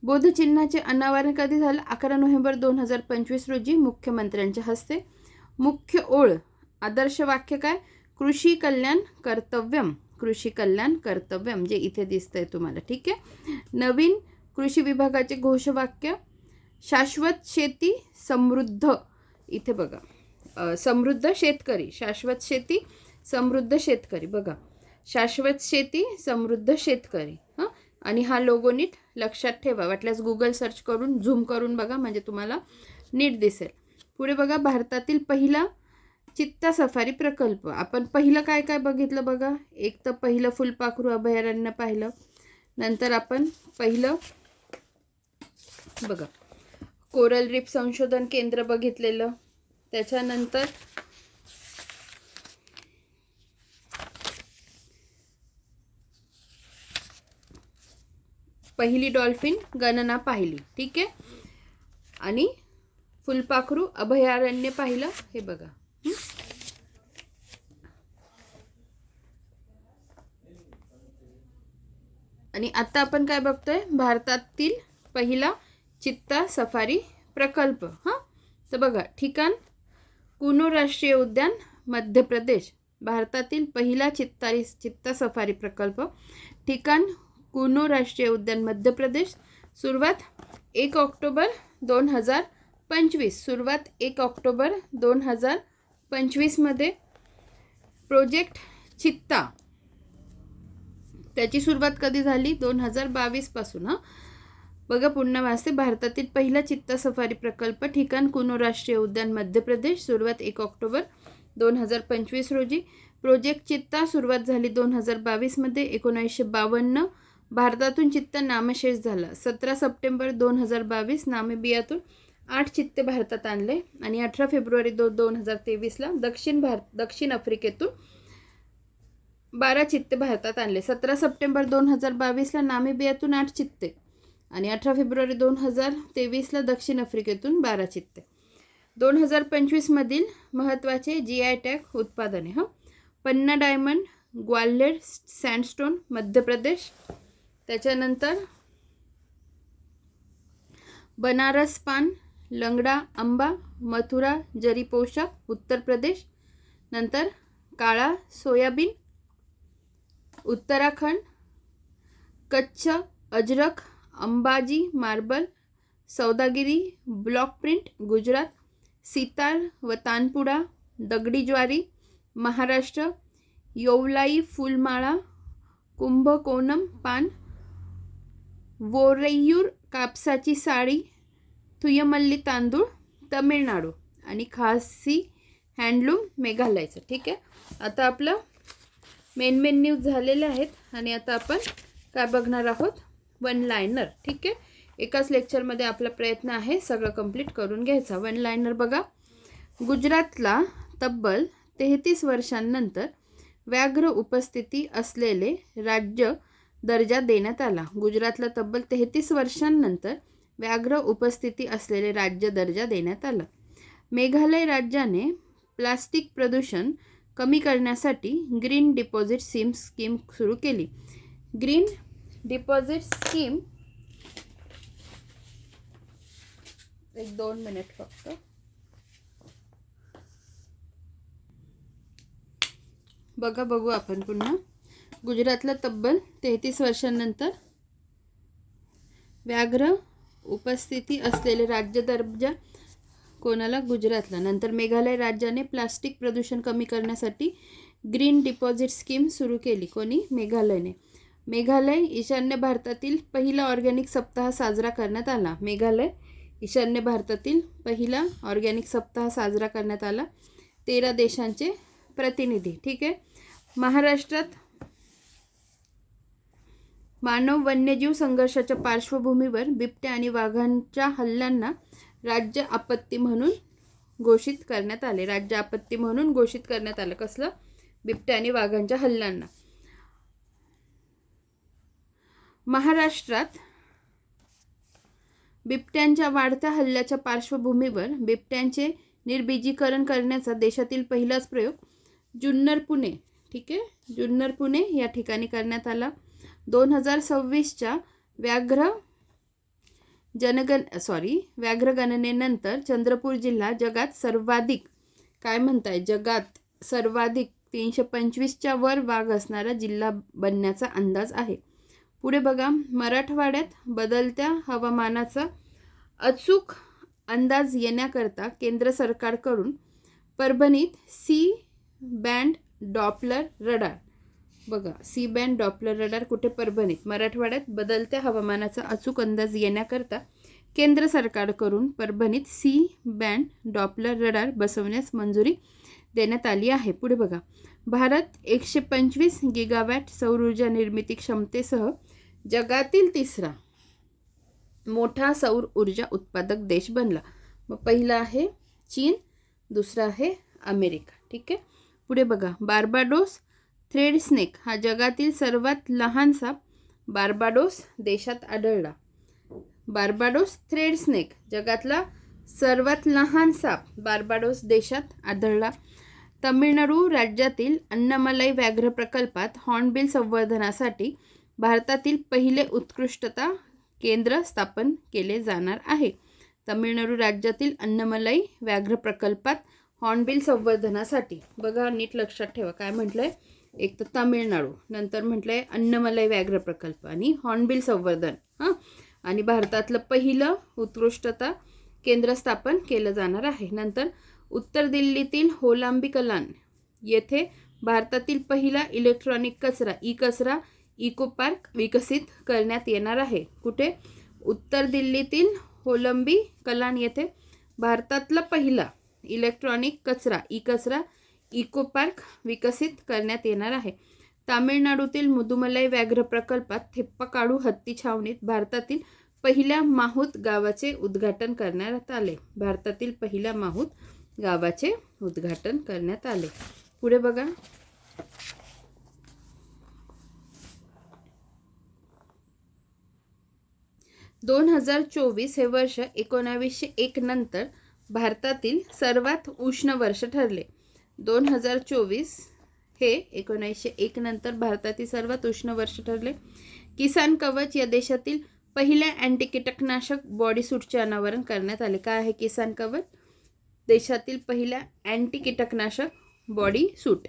S1: बोधचिन्हाचे अनावरण कधी झालं? 11 नोव्हेंबर 2025 रोजी मुख्यमंत्र्यांच्या हस्ते. मुख्य ओळ, आदर्श वाक्य काय? कृषी कल्याण कर्तव्यम, जे इथे दिसतंय तुम्हाला. ठीक आहे. नवीन कृषी विभागाचे घोषवाक्य, शाश्वत शेती समृद्ध. इथे बघा, समृद्ध शेतकरी, शाश्वत शेती समृद्ध शेतकरी. बघा, शाश्वत शेती समृद्ध शेतकरी. हां, आणि हा लोगो नीट लक्षात ठेवा. वाटल्यास गुगल सर्च करून झूम करून बघा, म्हणजे तुम्हाला नीट दिसेल. पुढे बघा, भारतातील पहिला चित्ता सफारी प्रकल्प. आपण पहिलं काय काय बघितलं बघा. एक तर पहिलं फुलपाखरू अभयारण्य पाहिलं. नंतर आपण पहिलं बघा कोरल रीफ संशोधन केंद्र बघितलेलं. त्याच्यानंतर पहिली डॉल्फिन गणना पाहिली. ठीक आहे. आणि फुलपाखरू अभयारण्य पाहिलं. हे बघा. आणि आता आपण काय बघतोय, भारतातील पहिला चित्ता सफारी प्रकल्प. हां, तर बघा, ठिकाण कुनो राष्ट्रीय उद्यान मध्य प्रदेश. भारतातील पहिला चित्ता सफारी प्रकल्प. ठिकाण कुनो राष्ट्रीय उद्यान मध्य प्रदेश. सुरुवात 1 ऑक्टोबर 2025. सुरुवात 1 ऑक्टोबर 2025 मध्ये. प्रोजेक्ट चित्ता त्याची सुरुवात कधी झाली, 2022 पासून. हां, बघा पुन्हा वाचते. भारतातील पहिला चित्ता सफारी प्रकल्प. ठिकाण कुनो राष्ट्रीय उद्यान मध्य प्रदेश. सुरुवात 1 ऑक्टोबर 2025 रोजी. प्रोजेक्ट चित्ता सुरुवात झाली 2022 मध्ये. 1952 भारतातून चित्ता नामशेष झाला. 17 सप्टेंबर 2022 नामिबियातून 8 चित्ते भारतात आणले. आणि 18 फेब्रुवारी 2023ला दक्षिण आफ्रिकेतून 12 चित्ते भारतात आणले. 17 सप्टेंबर 2022ला नामिबियातून 8 चित्ते आणि 18 फेब्रुवारी 2023ला दक्षिण आफ्रिकेतून 12 चित्ते. 2025 मधील महत्त्वाचे GI टॅग उत्पादने. हां, पन्ना डायमंड, ग्वाल्हेर सँडस्टोन मध्य प्रदेश. त्याच्यानंतर बनारस पान, लंगडा आंबा, मथुरा जरी पोशाख उत्तर प्रदेश. नंतर काळा soybean Uttarakhand. Kutch Ajrak, Ambaji marble, Saudagiri block print Gujarat. Sitar व तानपुडा दगडी ज्वारी महाराष्ट्र. येवलाई फुलमाळा कुंभकोणम पान. वोरेयूर कापसाची साडी. थुयमल्ली तांदूळ तमिळनाडू. आणि खासी हँडलूम मेघालयचं. ठीक आहे. आता आपलं मेन न्यूज झालेले आहेत. आणि आता आपण काय बघणार आहोत, वन लायनर. ठीक आहे. एकाच लेक्चरमध्ये आपला प्रयत्न आहे सगळं कंप्लीट करून घ्यायचा. वन लायनर बघा. गुजरातला तब्बल 33 वर्षांनंतर व्याघ्र उपस्थिती असलेले राज्य दर्जा देण्यात आला. गुजरातला तब्बल 33 वर्षांनंतर व्याघ्र उपस्थिती असलेले राज्य दर्जा देण्यात आला. मेघालय राज्याने प्लास्टिक प्रदूषण कमी करण्यासाठी ग्रीन डिपॉझिट स्कीम सुरू केली. ग्रीन डिपॉझिट स्कीम, 1-2 मिनिट फक्त. बघू आपण पुन्हा. गुजरातला तब्बल 33 वर्षांनंतर व्याघ्र उपस्थिती असलेले राज्य दर्जा कोणाला, गुजरातला. नंतर मेघालय राज्याने प्लास्टिक प्रदूषण कमी करण्यासाठी ग्रीन डिपॉझिट स्कीम सुरू केली. कोणी, मेघालयने. मेघालय ईशान्य भारतातील पहिला ऑर्गॅनिक सप्ताह साजरा करण्यात आला. मेघालय ईशान्य भारतातील पहिला ऑर्गॅनिक सप्ताह साजरा करण्यात आला. 13 देशांचे प्रतिनिधी. ठीक आहे. महाराष्ट्रात मानव वन्यजीव संघर्षाच्या पार्श्वभूमीवर बिबट्या आणि वाघांच्या हल्ल्यांना राज्य आपत्ती म्हणून घोषित करण्यात आले. राज्य आपत्ती म्हणून घोषित करण्यात आलं. कसलं, बिबट्या आणि वाघांच्या हल्ल्यांना. महाराष्ट्रात बिबट्यांच्या वाढत्या हल्ल्याच्या पार्श्वभूमीवर बिबट्यांचे निर्बीजीकरण करण्याचा देशातील पहिलाच प्रयोग जुन्नर पुणे. ठीक आहे. जुन्नर पुणे या ठिकाणी करण्यात आला. 2026च्या व्याघ्र गणनेनंतर चंद्रपूर जिल्हा जगात सर्वाधिक, काय म्हणताय, जगात सर्वाधिक 325च्या वर वाघ असणारा जिल्हा बनण्याचा अंदाज आहे. पुढे बघा. मराठवाड्यात बदलत्या हवामानाचा अचूक अंदाज येण्याकरता केंद्र सरकारकडून परभणीत सी बँड डॉपलर रडार बघा, सी बँड डॉपलर रडार कुठे? परभणीत. मराठवाड्यात बदलत्या हवामानाचा अचूक अंदाज येण्याकरता केंद्र सरकारकडून परभणीत सी बँड डॉपलर रडार बसवण्यास मंजुरी देण्यात आली आहे. पुढे बघा, भारत 125 गिगावॅट सौर ऊर्जा निर्मिती क्षमतेसह जगातील तिसरा मोठा सौर ऊर्जा उत्पादक देश बनला. मग पहिला आहे चीन, दुसरा आहे अमेरिका. ठीक आहे. पुढे बघा, बार्बाडोस थ्रेड स्नेक हा जगातील सर्वात लहान साप बार्बाडोस देशात आढळला. बार्बाडोस थ्रेड स्नेक जगातला सर्वात लहान साप बार्बाडोस देशात आढळला. तमिळनाडू राज्यातील अन्नमलाई व्याघ्र प्रकल्पात हॉर्नबिल संवर्धनासाठी भारतातील पहिले उत्कृष्टता केंद्र स्थापन केले जाणार आहे. तमिळनाडू राज्यातील अन्नमलाई व्याघ्र प्रकल्पात हॉर्नबिल संवर्धनासाठी, बघा नीट लक्षात ठेवा काय म्हटलंय, एक तर तमिळनाडू, नंतर म्हटलंय अन्नमलाई व्याघ्र प्रकल्प आणि हॉर्नबिल संवर्धन. आणि भारतातलं पहिलं उत्कृष्टता केंद्र स्थापन केलं जाणार आहे. नंतर उत्तर दिल्लीतील होलांबी कलान येथे भारतातील पहिला इलेक्ट्रॉनिक कचरा कचरा इको पार्क विकसित करण्यात येणार आहे. कुठे? उत्तर दिल्लीतील होलंबी कलान येथे भारतातला पहिला इलेक्ट्रॉनिक कचरा इको पार्क विकसित करण्यात येणार आहे. तामिळनाडूतील मुदुमलाई व्याघ्र प्रकल्पात थेप्पाकाडू हत्ती छावणीत भारतातील पहिल्या माहूत गावाचे उद्घाटन करण्यात आले. भारतातील पहिल्या माहूत गावाचे उद्घाटन करण्यात आले. पुढे बघा, दोन 2024 हे वर्ष 1901 नंतर भारतातील सर्वात उष्ण वर्ष ठरले. 2024 हे 1901 नंतर भारतातील सर्वात उष्ण वर्ष ठरले. किसान कवच या देशातील पहिल्या अँटी कीटकनाशक बॉडी सूटचे अनावरण करण्यात आले. काय आहे किसान कवच? देशातील पहिल्या अँटी कीटकनाशक बॉडी सूट.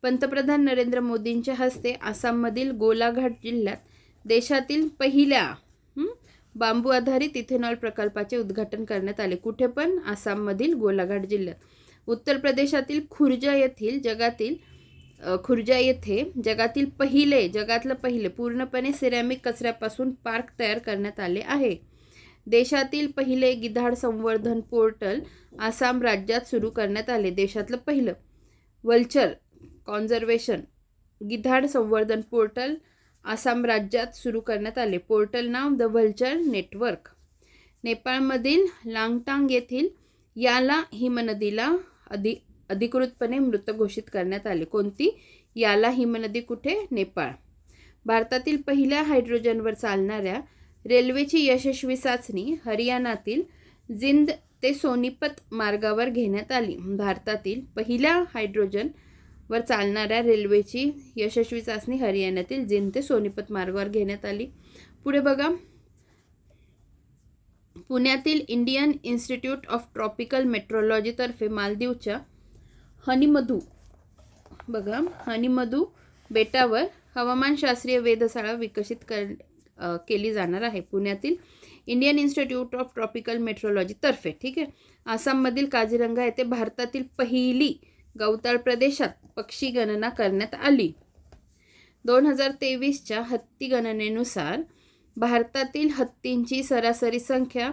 S1: पंतप्रधान नरेंद्र मोदींच्या हस्ते आसाममधील गोलाघाट जिल्ह्यात देशातील पहिल्या बांबू आधारित इथेनॉल प्रकल्पाचे उद्घाटन करण्यात आले. कुठे पण? आसाममधील गोलाघाट जिल्ह्यात. उत्तर प्रदेशातील खुर्जा येथे जगातलं पहिले पूर्णपणे सिरॅमिक कचऱ्यापासून पार्क तयार करण्यात आले आहे. देशातील पहिले गिधाड संवर्धन पोर्टल आसाम राज्यात सुरू करण्यात आले. देशातलं पहिलं वल्चर कॉन्झर्वेशन गिधाड संवर्धन पोर्टल आसाम राज्यात सुरू करण्यात आले. Portal now the vulture network. नेपाळमधील लांगटांग येथील याला हिमनदीला अधिकृतपणे मृत घोषित करण्यात आले. कोणती? याला हिमनदी. कुठे? नेपाळ. भारतातील पहिल्या हायड्रोजनवर चालणाऱ्या रेल्वेची यशस्वी चाचणी हरियाणातील जिंद ते सोनीपत मार्गावर घेण्यात आली. भारतातील पहिल्या हायड्रोजनवर चालणाऱ्या रेल्वेची यशस्वी चाचणी हरियाणातील जिंद ते सोनीपत मार्गावर घेण्यात आली. पुढे बघा, पुण्यातील इंडियन इन्स्टिट्यूट ऑफ ट्रॉपिकल मेट्रोलॉजीतर्फे मालदीवच्या हनीमधू बेटावर हवामानशास्त्रीय वेधशाळा विकसित केली जाणार आहे. पुण्यातील इंडियन इन्स्टिट्यूट ऑफ ट्रॉपिकल मेट्रोलॉजीतर्फे. ठीक आहे. आसाममधील काझीरंगा येथे भारतातील पहिली गवताळ प्रदेशात पक्षी गणना करण्यात आली. 2023च्या हत्ती गणनेनुसार भारतातील हत्तींची सरासरी संख्या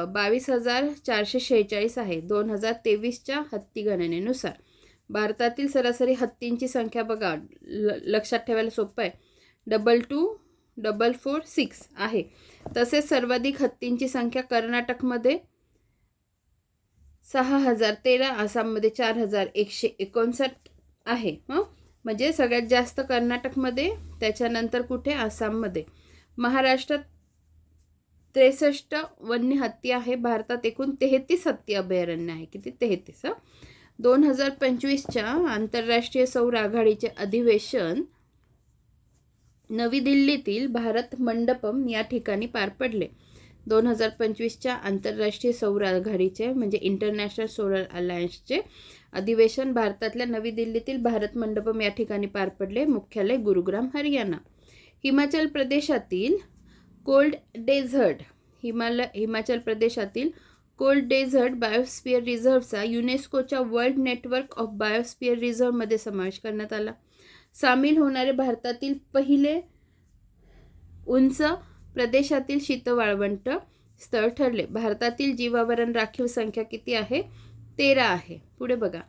S1: 22,446 आहे. 2023च्या हत्ती गणनेनुसार भारतातील सरासरी हत्तींची संख्या बघा, लक्षात ठेवायला सोपं आहे, 22,446 आहे. तसेच सर्वाधिक हत्तींची संख्या कर्नाटकमध्ये 6,013, आसाममध्ये 4,159 आहे. म्हणजे सगळ्यात जास्त कर्नाटकमध्ये, त्याच्यानंतर कुठे? आसाममध्ये. महाराष्ट्रात 63 वन्य हत्ती आहे. भारतात एकूण 33 हत्ती अभयारण्य आहे. किती? 33. 2025च्या आंतरराष्ट्रीय सौर आघाडीचे अधिवेशन नवी दिल्लीतील भारत मंडपम या ठिकाणी पार पडले. 2025च्या आंतरराष्ट्रीय सौर आघाडीचे म्हणजे इंटरनॅशनल सोलर अलायन्सचे अधिवेशन भारतातल्या नवी दिल्लीतील भारत मंडपम या ठिकाणी पार पडले. मुख्यालय गुरुग्राम, हरियाणा. हिमाचल प्रदेशातील कोल्ड डेझर्ट बायोस्फिअर रिझर्व्हचा युनेस्कोच्या वर्ल्ड नेटवर्क ऑफ बायोस्फिअर रिझर्व्हमध्ये समावेश करण्यात आला. सामील होणारे भारतातील पहिले उंच प्रदेशातील शीतवाळवंट स्थळ ठरले. भारतातील जीवावरण राखीव संख्या किती आहे? 13 आहे. पुढे बघा.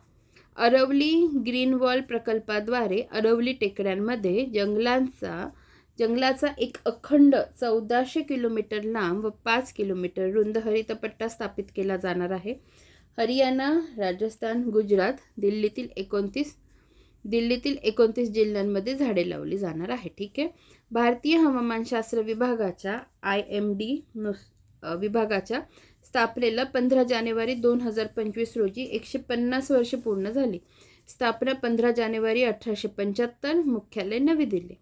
S1: अरवली ग्रीन वॉल प्रकल्पाद्वारे अरवली टेकड्यांमध्ये जंगलाचा एक अखंड 1400 किलोमीटर लांब व 5 किलोमीटर रुंद हरितपट्टा स्थापित केला जाणार आहे. हरियाणा, राजस्थान, गुजरात, दिल्लीतील 29 जिल्ह्यांमध्ये झाडे लावली जाणार आहे. ठीक आहे. भारतीय हवामानशास्त्र विभागाच्या IMD विभागाच्या स्थापनेला 15 जानेवारी 2025 रोजी 150 वर्षे पूर्ण झाली. स्थापना 15 जानेवारी 1875. मुख्यालय नवी दिल्ली.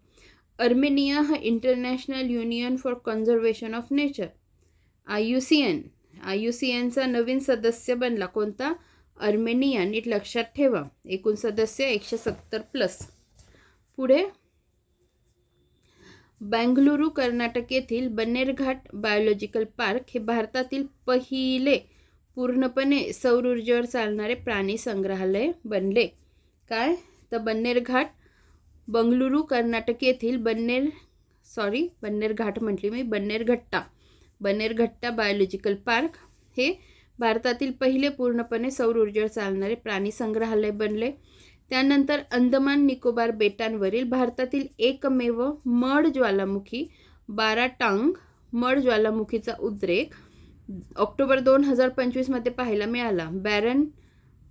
S1: अर्मेनिया हा international union for conservation of nature IUCNचा नवीन सदस्य बनला. कोणता? अर्मेनिया. नीट लक्षात ठेवा. एकूण सदस्य 170+. पुढे बेंगलुरू कर्नाटक येथील बन्नेरघाट बायोलॉजिकल पार्क हे भारतातील पहिले पूर्णपणे सौर ऊर्जेवर चालणारे प्राणी संग्रहालय बनले. काय? तर बंगळुरू कर्नाटक येथील बन्नेरघट्टा बायोलॉजिकल पार्क हे भारतातील पहिले पूर्णपणे सौर ऊर्जेवर चालणारे प्राणी संग्रहालय बनले. त्यानंतर अंदमान निकोबार बेटांवरील भारतातील एकमेव मड ज्वालामुखी 12 टांग मड ज्वालामुखीचा उद्रेक ऑक्टोबर 2025 मध्ये पाहायला मिळाला. बॅरन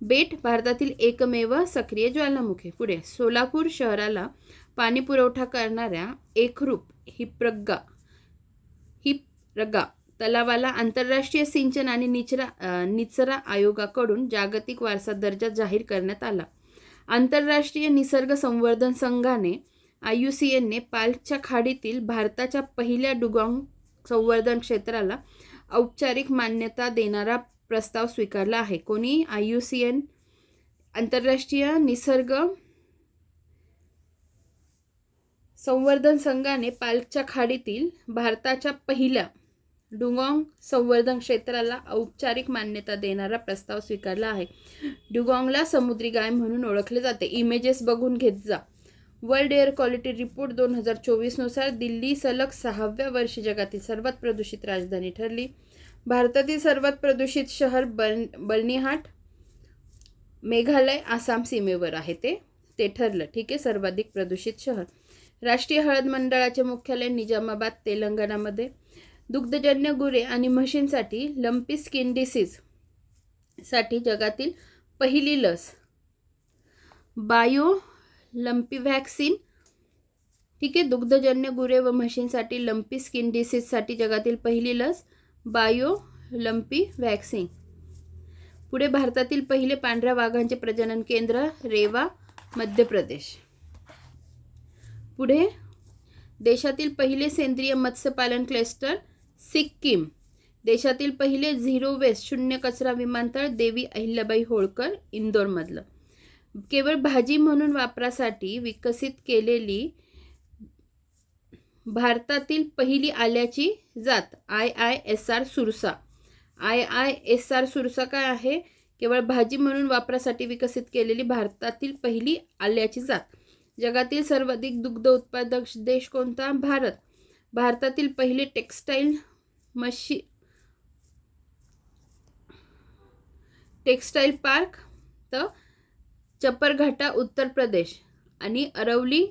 S1: बेट भारतातील एकमेव सक्रिय ज्वालामुखी. पुढे सोलापूर शहराला पाणी पुरवठा करणाऱ्या एकरूप हिप्परगा तलावाला आंतरराष्ट्रीय सिंचन आणि निचरा आयोगाकडून जागतिक वारसा दर्जा जाहीर करण्यात आला. आंतरराष्ट्रीय निसर्ग संवर्धन संघाने IUCNने पाल्कच्या खाडीतील भारताच्या पहिल्या डुगॉंग संवर्धन क्षेत्राला औपचारिक मान्यता देणारा प्रस्ताव स्वीकारला आहे. कोणी? IUCN. आंतरराष्ट्रीय निसर्ग संवर्धन संघाने पाल्कच्या खाडीतील भारताच्या पहिल्या डुगॉंग संवर्धन क्षेत्राला औपचारिक मान्यता देणारा प्रस्ताव स्वीकारला आहे. डुगॉंगला समुद्री गाय म्हणून ओळखले जाते. इमेजेस बघून घेत जा. वर्ल्ड एअर क्वालिटी रिपोर्ट 2024 नुसार दिल्ली सलग 6व्या वर्षी जगातील सर्वात प्रदूषित राजधानी ठरली. भारतातील सर्वात प्रदूषित शहर बर्निहाट मेघालय आसाम सीमेवर आहे ते ठरलं. ठीक आहे. सर्वाधिक प्रदूषित शहर. राष्ट्रीय हळद मंडळाचे मुख्यालय निजामाबाद तेलंगणामध्ये. दुग्धजन्य गुरे आणि म्हशींसाठी लंपी स्किन डिसीज साठी जगातील पहिली लस बायो लंपी व्हॅक्सिन. ठीक आहे. दुग्धजन्य गुरे व म्हशींसाठी लंपी स्किन डिसीजसाठी जगातील पहिली लस बायो लंपी व्हॅक्सिन. पुढे भारतातील पहिले पांढऱ्या वाघांचे प्रजनन केंद्र रेवा मध्य प्रदेश. पुढे देशातील पहिले सेंद्रिय मत्स्यपालन क्लस्टर सिक्कीम. देशातील पहिले झिरो वेस्ट शून्य कचरा विमानतळ देवी अहिल्याबाई होळकर इंदोरमधलं. केवळ भाजी म्हणून वापरासाठी विकसित केलेली भारतातील पहिली आल्याची जात IISR सुरसा. IISR सुरसा काय आहे? केवळ भाजी म्हणून वापरासाठी विकसित केलेली भारतातील पहिली आल्याची जात. जगातील सर्वाधिक दुग्ध उत्पादक देश कोणता? भारत. भारतातील पहिले टेक्स्टाईल पार्क तर चपरघाटा उत्तर प्रदेश आणि अरवली.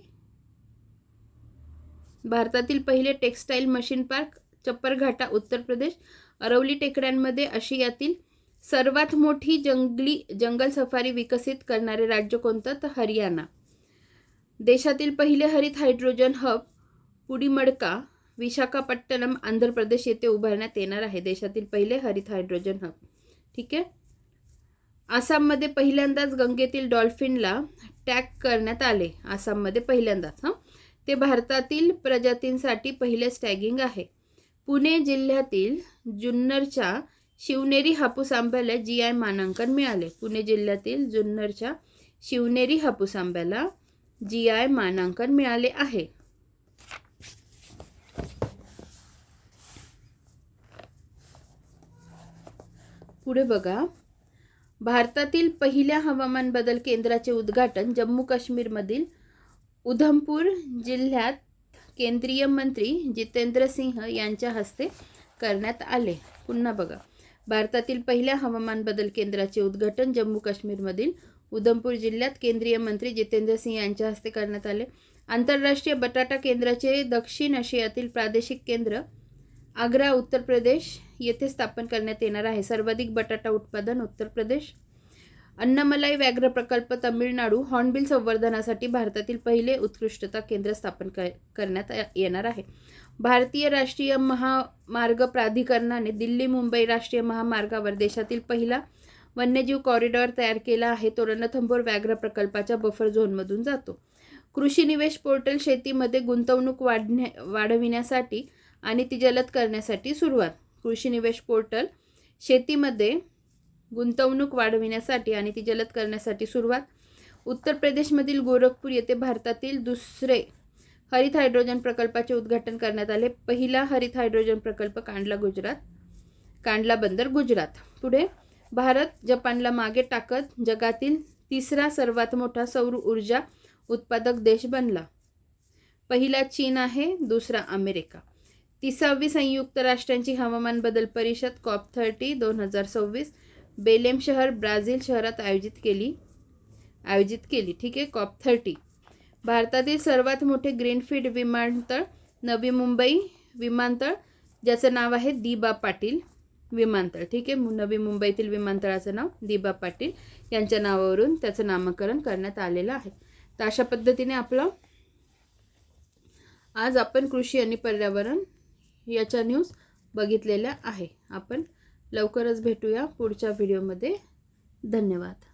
S1: भारतातील पहिले textile machine park चपरघाटा Uttar Pradesh. Aravalli टेकड्यांमध्ये आशियातील सर्वात मोठी जंगल सफारी विकसित करणारे राज्य कोणतं? तर हरियाणा. देशातील पहिले हरित हायड्रोजन हब पुडीमडका विशाखापट्टणम आंध्र प्रदेश येथे उभारण्यात येणार आहे. देशातील पहिले हरित हायड्रोजन हब. ठीक आहे. आसाममध्ये पहिल्यांदाच गंगेतील डॉल्फिनला टॅग करण्यात आले. आसाममध्ये पहिल्यांदाच. ते भारतातील प्रजातींसाठी पहिले टॅगिंग आहे. पुणे जिल्ह्यातील जुन्नरच्या शिवनेरी हापूस आंब्याला GI मानांकन मिळाले. पुणे जिल्ह्यातील जुन्नरच्या शिवनेरी हापूस आंब्याला GI मानांकन मिळाले आहे. पुढे बघा. भारतातील पहिल्या हवामान बदल केंद्राचे उद्घाटन जम्मू काश्मीरमधील उधमपूर जिल्ह्यात केंद्रीय मंत्री जितेंद्र सिंह यांच्या हस्ते करण्यात आले. पुन्हा बघा, भारतातील पहिल्या हवामान बदल केंद्राचे उद्घाटन जम्मू काश्मीरमधील उधमपूर जिल्ह्यात केंद्रीय मंत्री जितेंद्र सिंह यांच्या हस्ते करण्यात आले. आंतरराष्ट्रीय बटाटा केंद्राचे दक्षिण आशियातील प्रादेशिक केंद्र आग्रा उत्तर प्रदेश येथे स्थापन करण्यात येणार आहे. सर्वाधिक बटाटा उत्पादन उत्तर प्रदेश. अन्नमलाई व्याघ्र प्रकल्प तामिळनाडू. हॉर्नबिल संवर्धनासाठी भारतातील पहिले उत्कृष्टता केंद्र स्थापन करण्यात येणार आहे. भारतीय राष्ट्रीय महामार्ग प्राधिकरणाने दिल्ली मुंबई राष्ट्रीय महामार्गावर देशातील पहिला वन्यजीव कॉरिडॉर तयार केला आहे. तो रणथंभोर व्याघ्र प्रकल्पाच्या बफर झोनमधून जातो. कृषी निवेश पोर्टल शेतीमध्ये गुंतवणूक वाढविण्यासाठी आणि ती जलद करण्यासाठी सुरुवात. कृषी निवेश पोर्टल शेतीमध्ये गुंतवणूक वाढविण्यासाठी आणि ती जलद करण्यासाठी सुरुवात. उत्तर प्रदेशमधील गोरखपूर येथे भारतातील दुसरे हरित हायड्रोजन प्रकल्पाचे उद्घाटन करण्यात आले. पहिला हरित हायड्रोजन प्रकल्प कांडला बंदर गुजरात. पुढे भारत जपानला मागे टाकत जगातील तिसरा सर्वात मोठा सौर ऊर्जा उत्पादक देश बनला. पहिला चीन आहे, दुसरा अमेरिका. 30वी संयुक्त राष्ट्रांची हवामान बदल परिषद COP30 2026 बेलेम शहर ब्राझील शहरात आयोजित केली. ठीक आहे. COP30. भारतातील सर्वात मोठे ग्रीनफील्ड विमानतळ नवी मुंबई विमानतळ, ज्याचं नाव आहे दिबा पाटील विमानतळ. ठीक आहे. नवी मुंबईतील विमानतळाचं नाव दिबा पाटील यांच्या नावावरून त्याचं नामकरण करण्यात आलेलं आहे. तर अशा पद्धतीने आपलं आज आपण कृषी आणि पर्यावरण याच्या न्यूज बघितलेल्या आहे. आपण लवकरच भेटूया पुढच्या व्हिडिओमध्ये. धन्यवाद.